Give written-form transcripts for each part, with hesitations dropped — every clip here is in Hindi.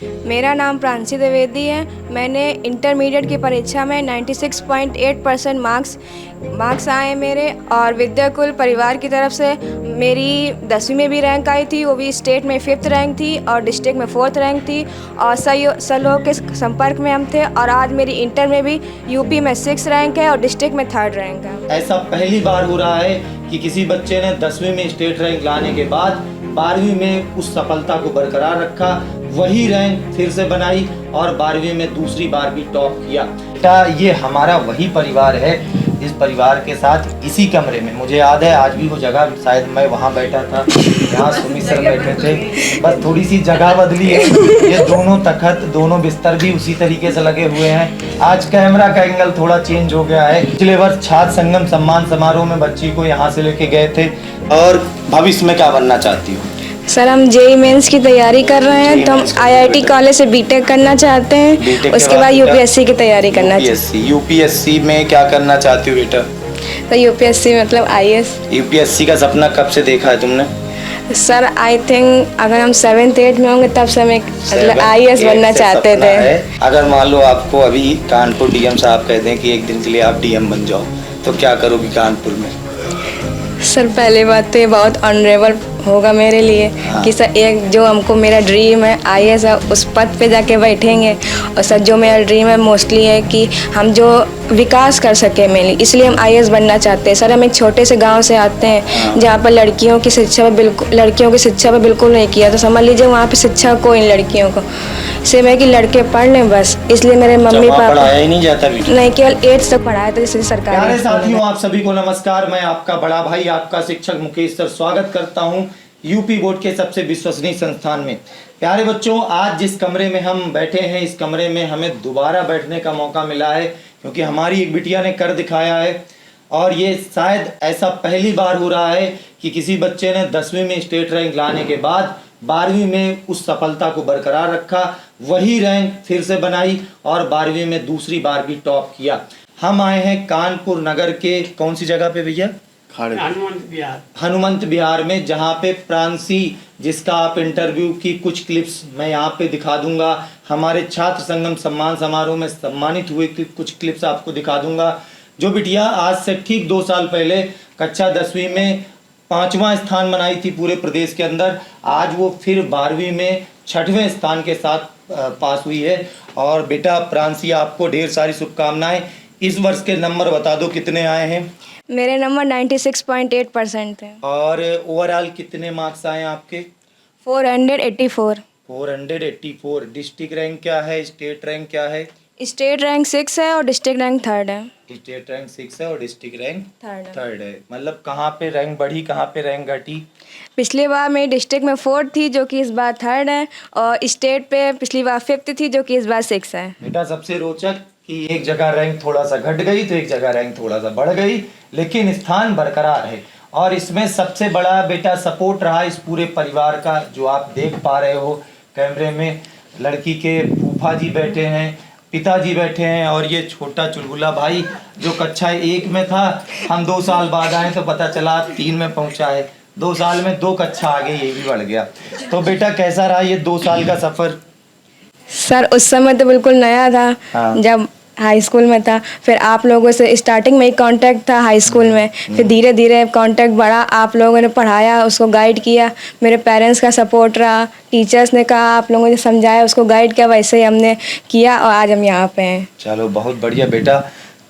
मेरा नाम प्रांशी द्विवेदी है। मैंने इंटरमीडिएट की परीक्षा में 96.8% मार्क्स आए मेरे, और विद्याकुल परिवार की तरफ से मेरी 10वीं में भी रैंक आई थी, वो भी स्टेट में 5th रैंक थी और डिस्ट्रिक्ट में 4th रैंक थी। और सहयोग के संपर्क में हम थे, और आज मेरी इंटर में भी यूपी में 6th रैंक है और डिस्ट्रिक्ट में 3rd रैंक है। ऐसा पहली बार हो रहा है कि किसी बच्चे ने 10वीं में स्टेट रैंक लाने के बाद 12वीं में उस सफलता को बरकरार रखा, वही रैंक फिर से बनाई और 12वीं में दूसरी बार भी टॉप किया। बेटा, ये हमारा वही परिवार है। इस परिवार के साथ इसी कमरे में, मुझे याद है आज भी वो जगह, शायद मैं वहाँ बैठा था, यहाँ सुमित सर बैठे थे, बस थोड़ी सी जगह बदली है। ये दोनों तखत, दोनों बिस्तर भी उसी तरीके से लगे हुए हैं। आज कैमरा का एंगल थोड़ा चेंज हो गया है। पिछले वर्ष छात्र संगम सम्मान समारोह में बच्ची को यहाँ से लेके गए थे। और भविष्य में क्या बनना चाहती हो? सर, हम जेईई मेंस की तैयारी कर रहे हैं, तो हम आईआईटी कॉलेज से बीटेक करना चाहते हैं। उसके बाद यूपीएससी की तैयारी करना चाहते हैं। यूपीएससी में क्या करना चाहती हो बेटा? तो यूपीएससी मतलब आईएएस। यूपीएससी का सपना कब से देखा है तुमने? सर, आई थिंक अगर हम 7th 8th में होंगे तब से हम मतलब आईएएस बनना चाहते थे। अगर मान लो आपको अभी कानपुर डीएम साहब कहते हैं कि एक दिन के लिए आप डीएम बन जाओ, तो क्या करोगी कानपुर में? सर, पहली बात तो ये बहुत ऑनरेबल होगा मेरे लिए कि सर एक जो हमको मेरा ड्रीम है आईएएस है, उस पद पे जाके बैठेंगे। और सर जो मेरा ड्रीम है मोस्टली है कि हम जो विकास कर सके मेनली, इसलिए हम आईएएस बनना चाहते हैं। सर, हम एक छोटे से गांव से आते हैं जहाँ पर लड़कियों की शिक्षा पे बिल्कुल नहीं किया। तो समझ लीजिए वहाँ पे शिक्षा को इन लड़कियों को सिर्फ है कि लड़के पढ़ लें बस, इसलिए मेरे मम्मी पापा पढ़ाया ही नहीं जाता भी नहीं, केवल 8th तक पढ़ाया था जैसे सरकार। प्यारे साथियों, आप सभी को नमस्कार। मैं आपका बड़ा भाई, आपका शिक्षक मुकेश सर स्वागत करता हूँ यूपी बोर्ड के सबसे विश्वसनीय संस्थान में। प्यारे बच्चों, आज जिस कमरे में हम बैठे हैं, इस कमरे में हमें दोबारा बैठने का मौका मिला है, क्योंकि हमारी एक बिटिया ने कर दिखाया है। और ये शायद ऐसा पहली बार हो रहा है कि किसी बच्चे ने 10वीं में स्टेट रैंक लाने के बाद 12वीं में उस सफलता को बरकरार रखा, वही रैंक फिर से बनाई और 12वीं में दूसरी बार भी टॉप किया। हम आए हैं कानपुर नगर के कौन सी जगह पे भैया? हनुमंत विहार में, जहाँ पे प्रांशी, जिसका आप इंटरव्यू की कुछ क्लिप्स मैं यहाँ पे दिखा दूंगा, हमारे छात्र संगम सम्मान समारोह में सम्मानित हुए कुछ क्लिप्स आपको दिखा दूंगा। जो बिटिया आज से ठीक 2 साल पहले कक्षा 10वीं में 5वां स्थान बनाई थी पूरे प्रदेश के अंदर, आज वो फिर 12वीं में 6वें स्थान के साथ पास हुई है। और बेटा प्रांशी, आपको ढेर सारी शुभकामनाएं। इस वर्ष के नंबर बता दो कितने आए हैं? मेरे नंबर 96.8% थे। और ओवरऑल कितने मार्क्स आए आपके? 484। 484। डिस्ट्रिक्ट रैंक क्या है, स्टेट रैंक क्या है? स्टेट रैंक 6 है और डिस्ट्रिक्ट रैंक 3rd है। स्टेट रैंक 6 है और डिस्ट्रिक्ट रैंक 3rd है। मतलब कहाँ पे रैंक बढ़ी, कहाँ पे रैंक घटी? पिछली बार मेरी डिस्ट्रिक्ट में 4th थी, जो कि इस बार 3rd है, और स्टेट पे पिछली बार 5th थी, जो कि इस बार 6 है। बेटा, सबसे रोचक कि एक जगह रैंक थोड़ा सा घट गई तो एक जगह रैंक थोड़ा सा बढ़ गई, लेकिन स्थान बरकरार है। और इसमें सबसे बड़ा बेटा सपोर्ट रहा इस पूरे परिवार का, जो आप देख पा रहे हो कैमरे में। लड़की के फूफा जी बैठे हैं, पिताजी बैठे हैं, और ये छोटा चुलबुला भाई जो कक्षा 1 में था, हम 2 साल बाद आए तो पता चला 3 में पहुंचा है। 2 साल में 2 कक्षा आगे ये भी बढ़ गया। तो बेटा कैसा रहा ये 2 साल का सफर? सर, उस समय तो बिल्कुल नया था। जब हाई स्कूल में था, फिर आप लोगों से स्टार्टिंग में ही कांटेक्ट था हाई स्कूल में, फिर धीरे धीरे कांटेक्ट बढ़ा, आप लोगों ने पढ़ाया, उसको गाइड किया, मेरे पेरेंट्स का सपोर्ट रहा, टीचर्स ने कहा, आप लोगों ने समझाया, उसको गाइड किया, वैसे ही हमने किया और आज हम यहाँ पे हैं। चलो बहुत बढ़िया बेटा।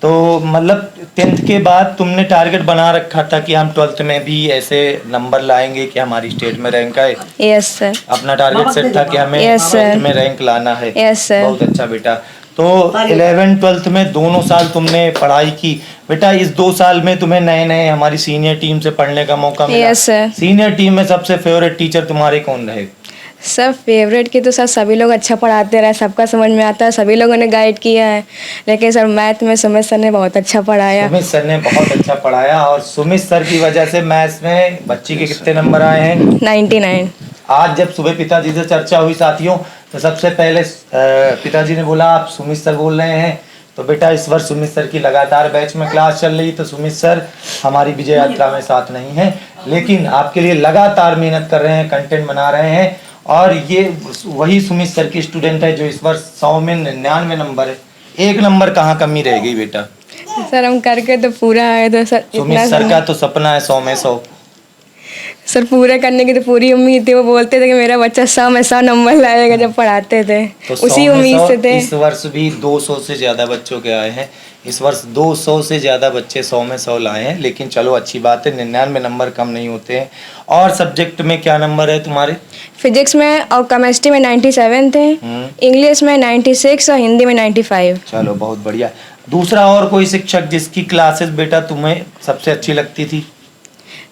तो मतलब 10th के बाद तुमने टारगेट बना रखा था कि हम 12th में भी ऐसे नंबर लाएंगे कि हमारी स्टेट में रैंक आए? Yes sir. अपना टारगेट सेट था कि हमें 12th में रैंक लाना है? Yes sir. बहुत अच्छा बेटा। तो 11 12th में दोनों साल तुमने पढ़ाई की। बेटा, इस 2 साल में तुम्हें नए नए हमारी सीनियर टीम से पढ़ने का मौका मिला। Yes sir. सीनियर टीम में सबसे फेवरेट टीचर तुम्हारे कौन रहे? सर, फेवरेट की तो सर सभी लोग अच्छा पढ़ाते रहे, सबका समझ में आता है, सभी लोगों ने गाइड किया है, लेकिन सर मैथ में सुमित सर ने बहुत अच्छा पढ़ाया। सुमित सर ने बहुत अच्छा पढ़ाया, और सुमित सर की वजह से मैथ्स में बच्ची के कितने नंबर आए हैं? 99। आज जब सुबह पिताजी से चर्चा हुई साथियों, तो सबसे पहले पिताजी ने बोला आप सुमित सर बोल रहे हैं। तो बेटा, इस वर्ष सुमित सर की लगातार बैच में क्लास चल रही, तो सुमित सर हमारी विजय यात्रा में साथ नहीं है, लेकिन आपके लिए लगातार मेहनत कर रहे हैं, कंटेंट बना रहे हैं, और ये वही सुमित सर की स्टूडेंट है जो इस वर्ष 100 में 99 नंबर है। एक नंबर कहाँ कमी रह गई बेटा? सर हम करके तो पूरा आए तो सर सुमित सर का तो सपना है 100 में 100। सर पूरा करने की तो पूरी उम्मीद थी। वो बोलते थे कि मेरा बच्चा 100 में 100 नंबर लाएगा जब पढ़ाते थे, तो उसी 100 में उम्मीद 100 से थे। इस वर्ष भी 200 से ज्यादा बच्चों के आए हैं। इस वर्ष 200 से ज्यादा बच्चे 100 में 100 लाए हैं, लेकिन चलो अच्छी बात है, 99 नंबर कम नहीं होते हैं। और सब्जेक्ट में क्या नंबर है तुम्हारे? फिजिक्स में और केमिस्ट्री में 97 थे, इंग्लिश में 96 और हिंदी में 95। चलो बहुत बढ़िया। दूसरा और कोई शिक्षक जिसकी क्लासेस बेटा तुम्हें सबसे अच्छी लगती थी?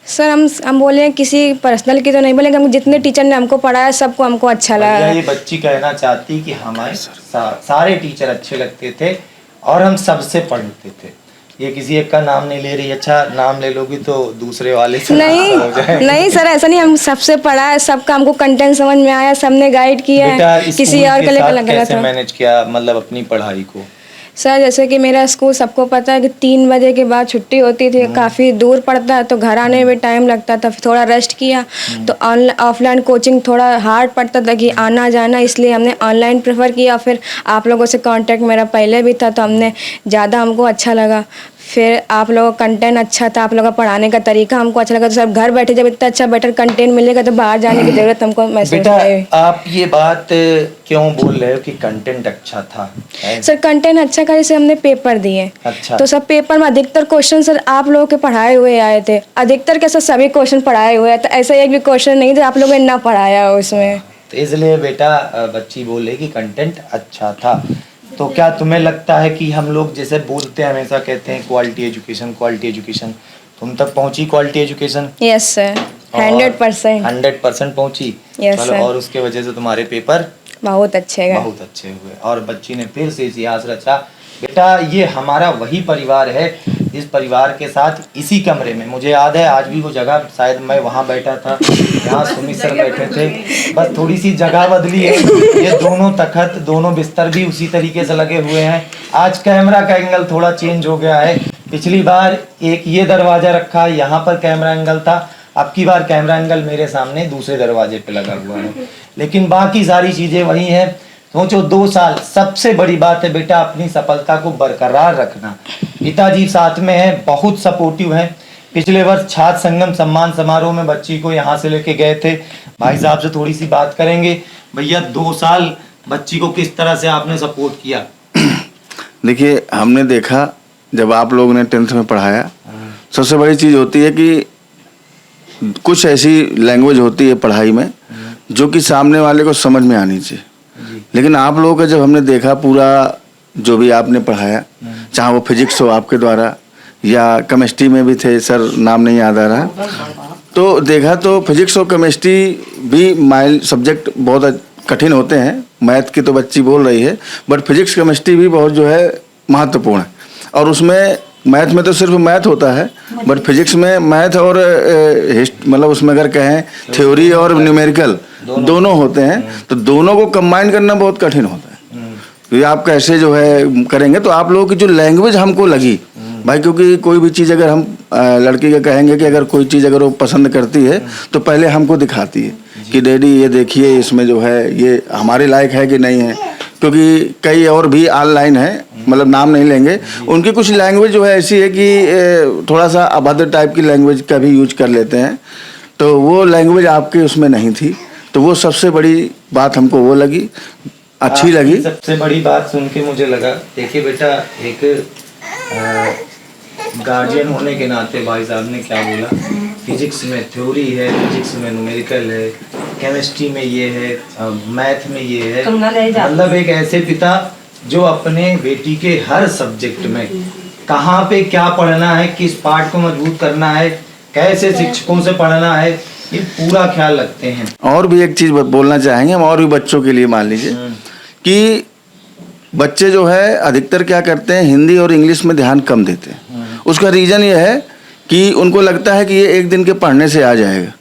सर हम बोले किसी पर्सनल की तो नहीं बोलेंगे, हम जितने टीचर ने हमको पढ़ाया सबको हमको अच्छा लगा। ये बच्ची कहना चाहती कि हमारे सारे टीचर अच्छे लगते थे और हम सबसे पढ़ते थे। ये किसी एक का नाम नहीं ले रही। अच्छा नाम ले लोगी तो दूसरे वाले से नहीं सर ऐसा नहीं, हम सबसे पढ़ा है, सबका हमको कंटेंट समझ में आया, सबने गाइड किया है। किसी और का लेकर लग रहा था। मैनेज किया मतलब अपनी पढ़ाई को? सर जैसे कि मेरा स्कूल सबको पता है कि 3 बजे के बाद छुट्टी होती थी, काफ़ी दूर पड़ता है तो घर आने में टाइम लगता था। थोड़ा रेस्ट किया तो ऑफलाइन कोचिंग थोड़ा हार्ड पड़ता था कि आना जाना, इसलिए हमने ऑनलाइन प्रेफर किया। फिर आप लोगों से कांटेक्ट मेरा पहले भी था तो हमने ज़्यादा हमको अच्छा लगा। फिर आप लोगों का कंटेंट अच्छा था, आप लोगों का पढ़ाने का तरीका हमको अच्छा लगा। तो सब घर बैठे जब इतना अच्छा बेटर कंटेंट मिलेगा तो बाहर जाने की ज़रूरत हमको महसूस बेटा नहीं। आप ये बात क्यों बोल रहे हो कि कंटेंट अच्छा था? सर कंटेंट अच्छा का जैसे हमने पेपर दिए। अच्छा। तो सब पेपर में अधिकतर क्वेश्चन सर आप लोगों के पढ़ाए हुए आए थे, अधिकतर के सर सभी क्वेश्चन पढ़ाए हुए हैं, तो ऐसा एक भी क्वेश्चन नहीं था आप लोगों ने ना पढ़ाया हो उसमें। तो इसलिए बेटा बच्ची बोले कि कंटेंट अच्छा था। तो क्या तुम्हें लगता है कि हम लोग जैसे बोलते हैं हमेशा कहते हैं क्वालिटी एजुकेशन, क्वालिटी एजुकेशन, तुम तक पहुंची क्वालिटी एजुकेशन? Yes sir 100%। 100% पहुंची। Yes, चलो sir। और उसके वजह से तुम्हारे पेपर बहुत अच्छे गए। बहुत अच्छे हुए और बच्ची ने फिर से इतिहास रचा। बेटा ये हमारा वही परिवार है जिस परिवार के साथ इसी कमरे में, मुझे याद है आज भी वो जगह, शायद मैं वहाँ बैठा था, यहाँ सुमित सर बैठे थे, बस थोड़ी सी जगह बदली है। ये दोनों तखत, दोनों बिस्तर भी उसी तरीके से लगे हुए हैं। आज कैमरा का एंगल थोड़ा चेंज हो गया है। पिछली बार एक ये दरवाजा रखा, यहाँ पर कैमरा एंगल था, अब की बार कैमरा एंगल मेरे सामने दूसरे दरवाजे पे लगा हुआ है, लेकिन बाकी सारी चीजें वही हैं। सोचो 2 साल, सबसे बड़ी बात है बेटा अपनी सफलता को बरकरार रखना। पिताजी साथ में हैं, बहुत सपोर्टिव हैं। पिछले वर्ष छात्र संगम सम्मान समारोह में बच्ची को यहाँ से लेके गए थे। भाई साहब से थोड़ी सी बात करेंगे। भैया 2 साल बच्ची को किस तरह से आपने सपोर्ट किया? देखिए हमने देखा जब आप लोगों ने 10th में पढ़ाया, सबसे बड़ी चीज़ होती है कि कुछ ऐसी लैंग्वेज होती है पढ़ाई में जो कि सामने वाले को समझ में आनी चाहिए। लेकिन आप लोगों का जब हमने देखा पूरा जो भी आपने पढ़ाया, चाहे वो फिजिक्स हो आपके द्वारा या केमिस्ट्री में भी थे, सर नाम नहीं याद आ रहा, तो देखा तो फिजिक्स और केमिस्ट्री भी माइल्ड सब्जेक्ट बहुत कठिन होते हैं। मैथ की तो बच्ची बोल रही है, बट फिजिक्स केमिस्ट्री भी बहुत जो है महत्वपूर्ण है। और उसमें मैथ में तो सिर्फ मैथ होता है, बट फिजिक्स में मैथ और मतलब उसमें अगर कहें थ्योरी और न्यूमेरिकल दोनों होते हैं, तो दोनों को कंबाइन करना बहुत कठिन होता है। तो आप कैसे जो है करेंगे, तो आप लोगों की जो लैंग्वेज हमको लगी भाई, क्योंकि कोई भी चीज़ अगर हम लड़की का कहेंगे कि अगर कोई चीज़ अगर वो पसंद करती है तो पहले हमको दिखाती है कि डैडी ये देखिए इसमें जो है ये हमारे लायक है कि नहीं है। क्योंकि कई और भी ऑनलाइन है, मतलब नाम नहीं लेंगे, उनकी कुछ लैंग्वेज जो है ऐसी है कि थोड़ा सा अभद्र टाइप की लैंग्वेज का भी यूज कर लेते हैं, तो वो लैंग्वेज आपके उसमें नहीं थी। तो वो सबसे बड़ी बात हमको वो लगी, अच्छी लगी। सबसे बड़ी बात सुन के मुझे लगा, देखिए बेटा एक गार्जियन होने के नाते भाई साहब ने क्या बोला, फिजिक्स में थ्योरी है, फिजिक्स में न्यूमेरिकल है, केमिस्ट्री में ये है, मैथ में ये है। मतलब एक ऐसे पिता जो अपने बेटी के हर सब्जेक्ट में कहाँ पे क्या पढ़ना है, किस पार्ट को मजबूत करना है, कैसे शिक्षकों से पढ़ना है, ये पूरा ख्याल रखते हैं। और भी एक चीज़ बोलना चाहेंगे हम, और भी बच्चों के लिए मान लीजिए कि बच्चे जो है अधिकतर क्या करते हैं, हिंदी और इंग्लिश में ध्यान कम देते हैं। उसका रीज़न ये है कि उनको लगता है कि ये एक दिन के पढ़ने से आ जाएगा,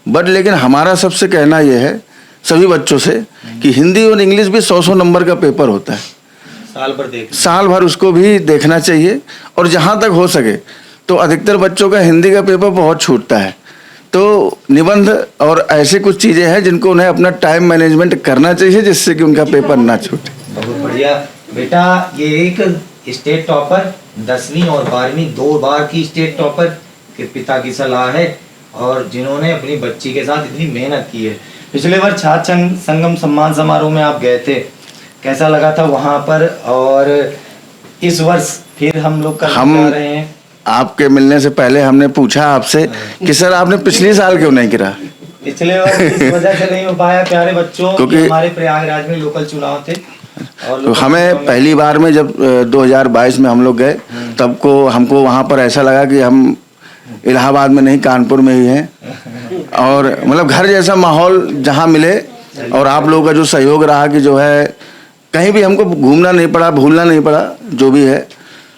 बट लेकिन हमारा सबसे कहना ये है सभी बच्चों से कि हिंदी और इंग्लिश भी 100 नंबर का पेपर होता है, साल भर उसको भी देखना चाहिए। और जहाँ तक हो सके तो अधिकतर बच्चों का हिंदी का पेपर बहुत छूटता है, तो निबंध और ऐसे कुछ चीज़ें हैं जिनको उन्हें अपना टाइम मैनेजमेंट करना चाहिए, जिससे कि उनका पेपर ना छूटे। बहुत बढ़िया बेटा। ये एक स्टेट टॉपर 10वीं और 12वीं 2 बार की स्टेट टॉपर के पिता की सलाह है, और जिन्होंने अपनी बच्ची के साथ इतनी मेहनत की है। पिछले बार छात्र संगम सम्मान समारोह में आप गए थे, कैसा लगा था वहाँ पर? और इस वर्ष फिर हम लोग करने जा रहे हैं। आपके मिलने से पहले हमने पूछा आपसे कि सर आपने पिछले साल क्यों नहीं करा? पिछले बार इस वजह से नहीं हो पाया प्यारे बच्चों, क्योंकि हमारे प्रयागराज में लोकल चुनाव थे। और तो हमें पहली बार में जब 2022 में हम लोग गए, तब को हमको वहाँ पर ऐसा लगा कि हम इलाहाबाद में नहीं, कानपुर में ही हैं। और मतलब घर जैसा माहौल जहाँ मिले, और आप लोगों का जो सहयोग रहा कि जो है कहीं भी हमको घूमना नहीं पड़ा, भूलना नहीं पड़ा, जो भी है।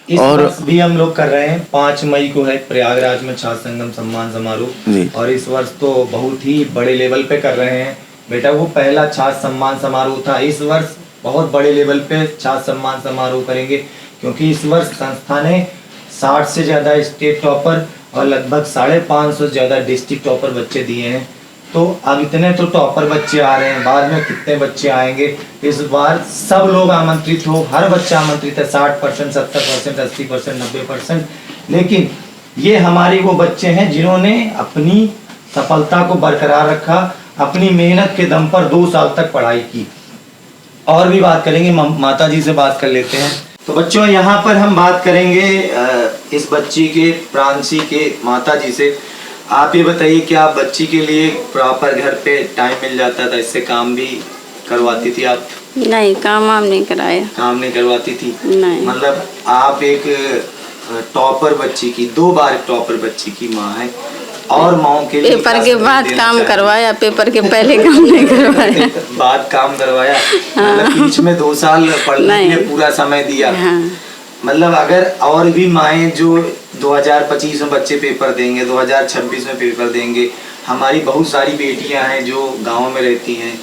इस और वर्ष भी हम लोग कर रहे हैं, 5 मई को है प्रयागराज में छात्र संगम सम्मान समारोह, और इस वर्ष तो बहुत ही बड़े लेवल पे कर रहे हैं बेटा। वो पहला छात्र सम्मान समारोह था, इस वर्ष बहुत बड़े लेवल पे छात्र सम्मान समारोह करेंगे, क्योंकि इस वर्ष संस्था ने 60 से ज़्यादा स्टेट टॉपर और लगभग 550 से ज़्यादा डिस्ट्रिक्ट टॉपर बच्चे दिए हैं। तो अब इतने तो टॉपर बच्चे आ रहे हैं, बाद में कितने बच्चे आएंगे? इस बार सब लोग आमंत्रित हो, हर बच्चा आमंत्रित है, 60%, 70%, 80%, 90%। लेकिन ये हमारे वो बच्चे हैं जिन्होंने अपनी सफलता को बरकरार रखा, अपनी मेहनत के दम पर 2 साल तक पढ़ाई की। और भी बात करेंगे, माता जी से बात कर लेते हैं। तो बच्चों यहाँ पर हम बात करेंगे इस बच्ची के, प्रांशी के माता जी से। आप ये बताइए कि आप बच्ची के लिए प्रॉपर घर पे टाइम मिल जाता था, इससे काम भी करवाती थी आप? नहीं, काम वाम नहीं कराया। काम नहीं करवाती थी? नहीं। मतलब आप एक टॉपर बच्ची की, 2 बार टॉपर बच्ची की माँ है, और माओ के लिए पेपर के बाद काम करवाया, पेपर के पहले काम नहीं करवाया। बाद काम करवाया, मतलब बीच में 2 साल पढ़ने के लिए पूरा समय दिया। मतलब अगर और भी माएँ जो 2025 में बच्चे पेपर देंगे, 2026 में पेपर देंगे, हमारी बहुत सारी बेटियां हैं जो गाँव में रहती हैं,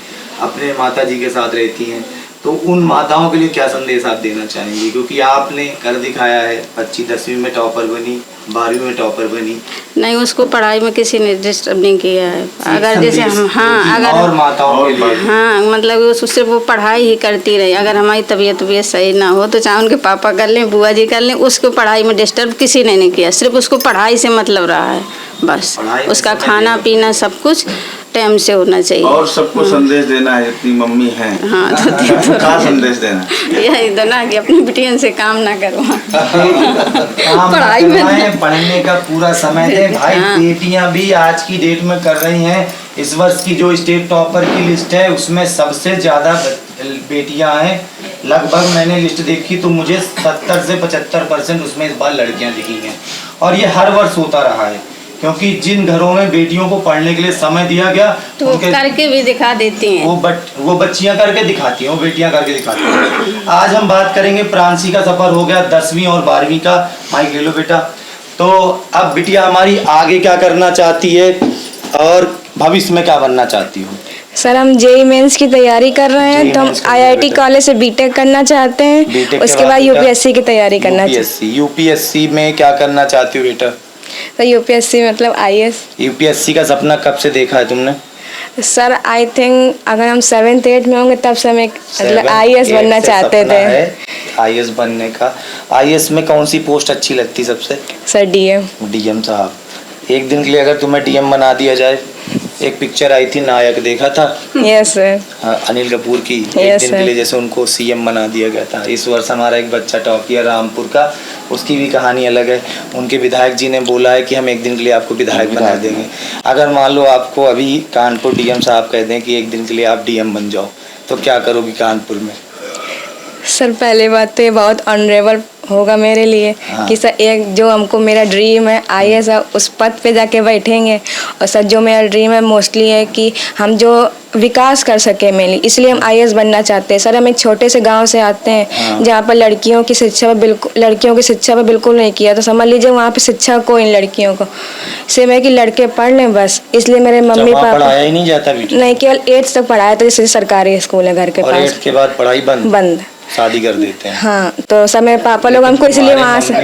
अपने माता जी के साथ रहती हैं, तो उन माताओं के लिए क्या संदेश आप देना चाहेंगे? क्योंकि आपने कर दिखाया है, बच्ची 10वीं में टॉपर बनी, 12वीं में टॉपर बनी। नहीं, उसको पढ़ाई में किसी ने डिस्टर्ब नहीं किया है। अगर जैसे हम, हाँ, अगर और माताओं के लिए, हाँ, मतलब उससे वो पढ़ाई ही करती रही। अगर हमारी तबीयत सही ना हो तो चाहे उनके पापा कर लें, बुआ जी कर लें, उसको पढ़ाई में डिस्टर्ब किसी ने नहीं किया। सिर्फ उसको पढ़ाई से मतलब रहा है, बस। उसका खाना पीना सब कुछ टाइम से होना चाहिए। और सबको संदेश देना है, जितनी मम्मी हैं। हाँ, तो क्या संदेश देना? यही देना कि अपनी बिटियन से काम ना करवा, पढ़ाई में पढ़ने का पूरा समय दे भाई। बेटियां भी आज की डेट में कर रही हैं। इस वर्ष की जो स्टेट टॉपर की लिस्ट है उसमें सबसे ज्यादा बेटियां हैं। लगभग मैंने लिस्ट देखी तो मुझे 70 से 75% उसमें इस बार लड़कियां दिखी हैं, और ये हर वर्ष होता रहा है, क्योंकि जिन घरों में बेटियों को पढ़ने के लिए समय दिया गया तो उनके करके भी दिखा देती हैं। वो बच्चियां करके दिखाती हैं, वो बेटियां करके दिखाती हैं। आज हम बात करेंगे, प्रांशी का सफर हो गया 10वीं और 12वीं का। माइक ले लो बेटा। तो अब बिटिया हमारी आगे क्या करना चाहती है और भविष्य में क्या बनना चाहती हो? सर हम जेई मेंस की तैयारी कर रहे हैं, तो हम IIT कॉलेज से बीटेक करना चाहते हैं, उसके बाद यूपीएससी की तैयारी करना चाहते हैं। यूपीएससी में क्या करना चाहती हो बेटा? तो यूपीएससी मतलब IAS। यूपीएससी का सपना कब से देखा है तुमने? सर आई थिंक अगर हम 7th 8th में होंगे तब से हम एक मतलब IAS बनना चाहते थे। IAS बनने का। IAS में कौन सी पोस्ट अच्छी लगती सबसे? सर DM साहब। एक दिन के लिए अगर तुम्हें DM बना दिया जाए, एक पिक्चर आई थी नायक, देखा था? Yes sir. अनिल कपूर की। एक दिन के लिए जैसे उनको CM बना दिया गया था। इस वर्ष हमारा एक बच्चा टॉपियर रामपुर का, उसकी भी कहानी अलग है। उनके विधायक जी ने बोला है कि हम एक दिन के लिए आपको विधायक बना देंगे। अगर मान लो आपको अभी कानपुर DM साहब कह दें कि एक दिन के लिए आप DM बन जाओ, तो क्या करोगी कानपुर में? सर पहले बात तो ये बहुत ऑनरेबल होगा मेरे लिए कि सर एक जो हमको मेरा ड्रीम है IAS है, उस पद पे जाके बैठेंगे। और सर जो मेरा ड्रीम है मोस्टली है कि हम जो विकास कर सके मेनली, इसलिए हम IAS बनना चाहते हैं। सर हम एक छोटे से गांव से आते हैं जहाँ पर लड़कियों की शिक्षा पर बिल्कुल नहीं किया, तो समझ लीजिए वहाँ पे शिक्षा को इन लड़कियों को सिर्फ है कि लड़के पढ़ लें बस। इसलिए मेरे मम्मी पापा पढ़ाया ही नहीं जाता? नहीं, केवल 8th तक पढ़ाया था, जैसे सरकारी स्कूल है घर के पास। 8th के बाद पढ़ाई बंद, शादी कर देते हैं। हाँ, तो सब मेरे पापा लोग हमको इसलिए वहाँ से।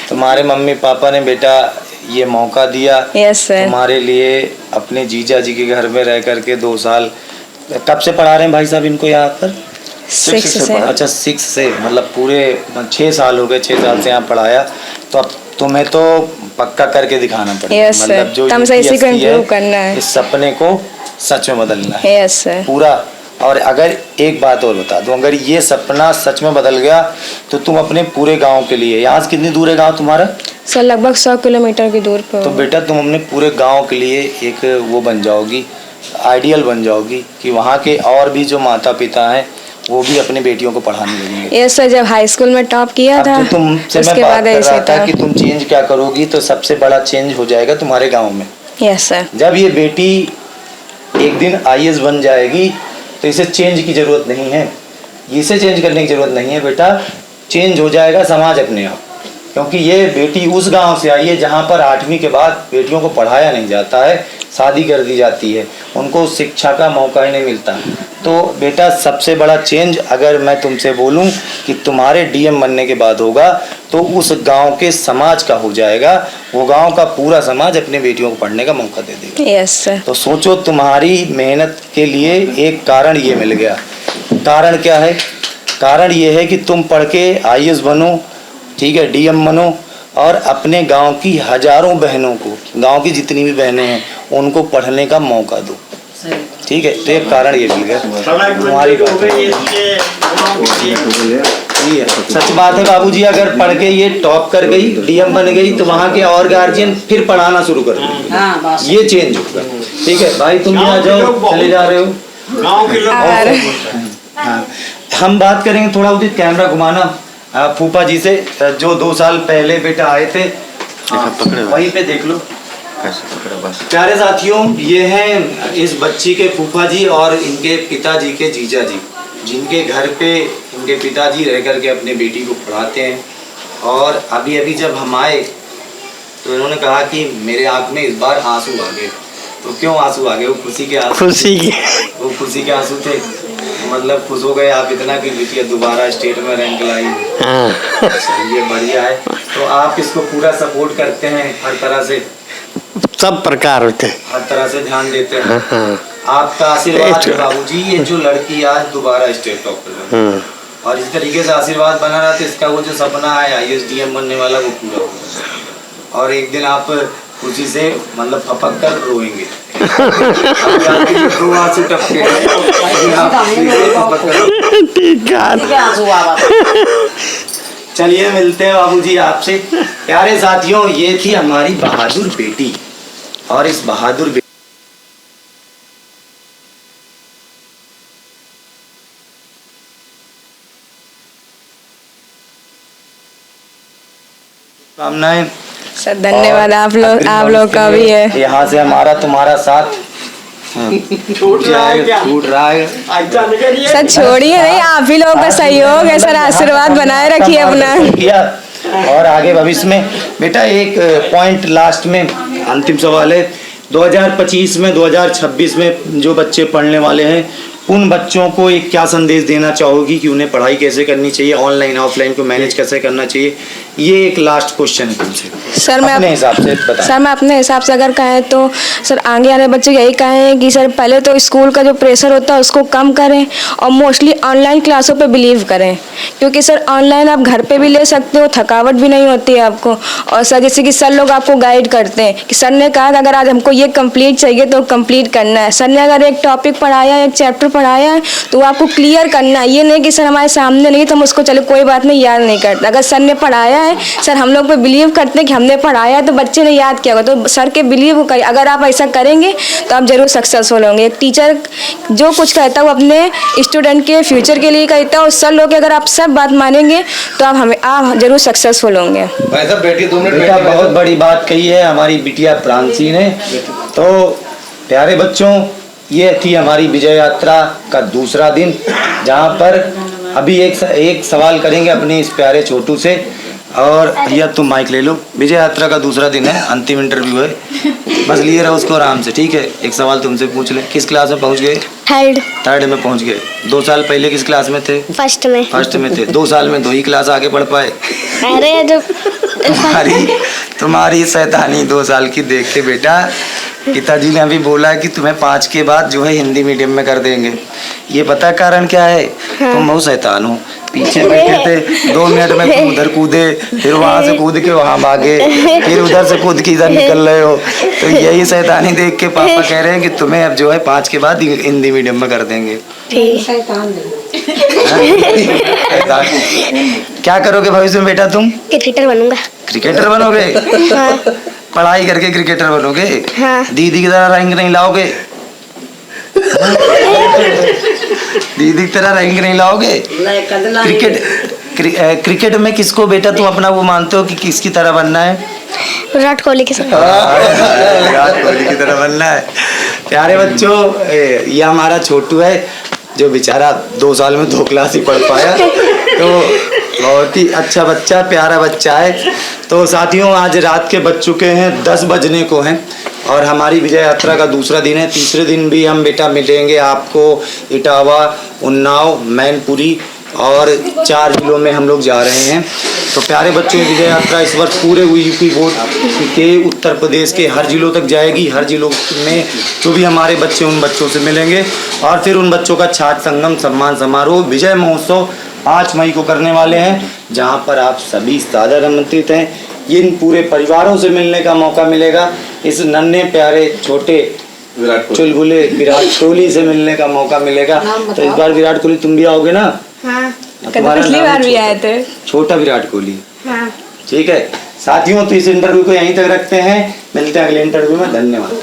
तुम्हारे मम्मी पापा ने बेटा ये मौका दिया यस सर। तुम्हारे लिए अपने जीजा जी के घर में रह करके 2 साल। कब से पढ़ा रहे हैं भाई साहब इनको यहाँ पर? 6 से। अच्छा 6 से, मतलब पूरे 6 साल हो गए, 6 साल से यहाँ पढ़ाया। तो अब तुम्हें तो पक्का करके दिखाना पड़ेगा। यस मतलब सर, जो तम से इसी को UPSC इम्प्रूव करना है। इस सपने को सच में बदलना है यस सर। पूरा। और अगर एक बात और बता दूं, अगर ये सपना सच में बदल गया तो तुम अपने पूरे गांव के लिए, यहाँ से कितनी दूर है गांव तुम्हारा? सर लगभग 100 किलोमीटर की दूर पर तो बेटा तुम अपने पूरे गांव के लिए एक वो बन जाओगी, आइडियल बन जाओगी कि वहाँ के और भी जो माता पिता हैं वो भी अपनी बेटियों को पढ़ाने लगेंगे। यस सर, जब हाई स्कूल में टॉप किया अब था तो तुमसे मैं उसके बात बाद कर ऐसे रहा था था। कि तुम चेंज क्या करोगी, तो सबसे बड़ा चेंज हो जाएगा तुम्हारे गांव में। Yes sir. जब ये बेटी एक दिन IAS बन जाएगी तो इसे चेंज की जरूरत नहीं है, इसे चेंज करने की जरूरत नहीं है बेटा, चेंज हो जाएगा समाज अपने आप। क्योंकि ये बेटी उस गांव से आई है जहां पर 8वीं के बाद बेटियों को पढ़ाया नहीं जाता है, शादी कर दी जाती है, उनको शिक्षा का मौका ही नहीं मिलता। तो बेटा सबसे बड़ा चेंज अगर मैं तुमसे बोलूं कि तुम्हारे DM बनने के बाद होगा तो उस गांव के समाज का हो जाएगा, वो गांव का पूरा समाज अपनी बेटियों को पढ़ने का मौका दे देगा। Yes sir. तो सोचो तुम्हारी मेहनत के लिए एक कारण ये मिल गया। कारण क्या है? कारण ये है कि तुम पढ़ के IAS बनो, ठीक है, DM बनो और अपने गांव की हजारों बहनों को, गांव की जितनी भी बहनें हैं उनको पढ़ने का मौका दो, ठीक है। तो एक कारण ये मिल गया तुम्हारी बात है। सच बात है बाबूजी, अगर पढ़ के ये टॉप कर गई, DM बन गई तो वहाँ के और गार्जियन फिर पढ़ाना शुरू कर देंगे, ये चेंज होगा, ठीक है। भाई तुम भी आ जाओ, चले जा रहे हो गांव के लोग। हाँ, हम बात करेंगे थोड़ा उदित, कैमरा घुमाना फूफा जी से, जो 2 साल पहले बेटा आए थे, वहीं पे देख लो। प्यारे साथियों, ये हैं इस बच्ची के फूफा जी और इनके पिताजी के जीजा जी, जिनके घर पे इनके पिताजी रह करके अपने बेटी को पढ़ाते हैं। और अभी अभी जब हम आए तो इन्होंने कहा कि मेरे आँख में इस बार आंसू आ गए। तो क्यों आंसू आ गए? वो खुशी के आंसू, वो खुशी के आंसू थे, मतलब खुश हो गए आप इतना कि बिटिया दोबारा स्टेट में रैंक लाई। ये बढ़िया है। तो आप इसको पूरा सपोर्ट करते हैं हर तरह से? सब प्रकार होते हैं। हर तरह से ध्यान देते हैं। आपका आशीर्वाद है बाबूजी, ये जो लड़की आज दोबारा स्टेट टॉप पर, और इस तरीके से आशीर्वाद बना रहा था, इसका वो जो सपना है IAS DM बनने वाला वो पूरा होगा। और एक दिन आप खुशी से मतलब फपक कर रोएंगे। दो आंसू टपके चलिए मिलते हैं बाबूजी आपसे। प्यारे साथियों, ये थी हमारी बहादुर बेटी, और इस बहादुर बेटी कामनाएं सर धन्यवाद, आप लोग का भी है। यहाँ से हमारा तुम्हारा साथ छूट रहा है क्या? छूट रहा है। सर छोड़िए नहीं, आप ही लोगों का सहयोग है सर, आशीर्वाद बनाए रखिए अपना। किया और आगे भविष्य में बेटा एक पॉइंट लास्ट में अंतिम सवाल है, 2025 में 2026 में जो बच्चे पढ़ने वाले हैं उन बच्चों को एक क्या संदेश देना चाहोगी कि उन्हें पढ़ाई कैसे करनी चाहिए, ऑनलाइन ऑफलाइन को मैनेज कैसे करना चाहिए? ये एक लास्ट क्वेश्चन है तुमसे। सर मैं अपने हिसाब से बताएं। सर मैं अपने हिसाब से अगर कहें तो सर आगे आने बच्चे यही कहें कि सर पहले तो स्कूल का जो प्रेशर होता है उसको कम करें और मोस्टली ऑनलाइन क्लासों पे बिलीव करें, क्योंकि सर ऑनलाइन आप घर पे भी ले सकते हो, थकावट भी नहीं होती है आपको। और सर जैसे कि सर लोग आपको गाइड करते हैं कि सर ने कहा कि अगर आज हमको ये कंप्लीट चाहिए तो कंप्लीट करना है। सर ने अगर एक टॉपिक पढ़ाया, एक चैप्टर पढ़ाया है तो वो आपको क्लियर करना है। ये नहीं कि सर हमारे सामने नहीं तो हम उसको चलो कोई बात नहीं याद नहीं करते। अगर सर ने पढ़ाया है, सर हम लोग पे बिलीव करते हैं कि हमने पढ़ाया है तो बच्चे ने याद किया होगा, तो सर के बिलीव करिए। अगर आप ऐसा करेंगे तो आप जरूर सक्सेसफुल होंगे। एक टीचर जो कुछ कहता है वो अपने स्टूडेंट के फ्यूचर के लिए कहता है, और सर लोग अगर आप सब बात मानेंगे तो आप जरूर सक्सेसफुल होंगे। बेटा बहुत बड़ी बात कही है हमारी बिटिया प्रांसी ने। तो प्यारे बच्चों, ये थी हमारी विजय यात्रा का दूसरा दिन, जहाँ पर अभी एक सवाल करेंगे अपने इस प्यारे छोटू से और भैया तुम माइक ले लो। विजय यात्रा का दूसरा दिन है, अंतिम इंटरव्यू है, बस लिए रहो उसको आराम से, ठीक है। एक सवाल तुमसे पूछ ले, किस क्लास में पहुंच गए? थर्ड में पहुंच गए। 2 साल पहले किस क्लास में थे? फर्स्ट में थे। 2 साल में 2 ही क्लास आगे पढ़ पाए। अरे जो तुम्हारी शैतानी 2 साल की देख के बेटा पिताजी ने अभी बोला है कि तुम्हें 5 के बाद जो है हिंदी मीडियम में कर देंगे। ये पता कारण क्या है? तुम बहुत शैतान हो। पीछे बैठे थे 2 मिनट में तुम उधर कूदे, फिर वहां से कूद के वहां भागे, फिर उधर से कूद के इधर निकल रहे हो। तो यही शैतानी देख के पापा कह रहे हैं कि तुम्हें अब जो है 5 के बाद हिंदी मीडियम में कर देंगे। क्या करोगे भविष्य में बेटा तुम? क्रिकेटर बनूंगा। क्रिकेटर बनोगे? हाँ। पढ़ाई करके क्रिकेटर बनोगे? हाँ। दीदी की तरह रैंक नहीं लाओगे? दीदी की तरह रैंक नहीं लाओगे? क्रिकेट में किसको बेटा तुम अपना वो मानते हो कि किसकी तरह बनना है? विराट कोहली के साथ। विराट कोहली की तरह बनना है। प्यारे बच्चों, ये हमारा छोटू है जो बेचारा 2 साल में 2 क्लास ही पढ़ पाया, तो बहुत ही अच्छा बच्चा, प्यारा बच्चा है। तो साथियों, आज रात के बज चुके हैं 10 बजने को हैं और हमारी विजय यात्रा का दूसरा दिन है। तीसरे दिन भी हम बेटा मिलेंगे आपको इटावा, उन्नाव, मैनपुरी और 4 जिलों में हम लोग जा रहे हैं। तो प्यारे बच्चों, विजय यात्रा इस वर्ष पूरे यूपी बोर्ड के उत्तर प्रदेश के हर जिलों तक जाएगी। हर जिलों में जो भी हमारे बच्चे उन बच्चों से मिलेंगे और फिर उन बच्चों का छात्र संगम सम्मान समारोह विजय महोत्सव 5 मई को करने वाले हैं, जहां पर आप सभी सादर आमंत्रित हैं। इन पूरे परिवारों से मिलने का मौका मिलेगा। इस नन्हे प्यारे छोटे चुलबुले विराट कोहली से मिलने का मौका मिलेगा। तो इस बार विराट कोहली तुम भी आओगे ना? हाँ, तुम्हारा पिछली नाम बार भी छोटा- आए थे। छोटा विराट कोहली। हाँ। ठीक है साथियों, तो इस इंटरव्यू को यहीं तक रखते हैं। मिलते हैं अगले इंटरव्यू में। धन्यवाद।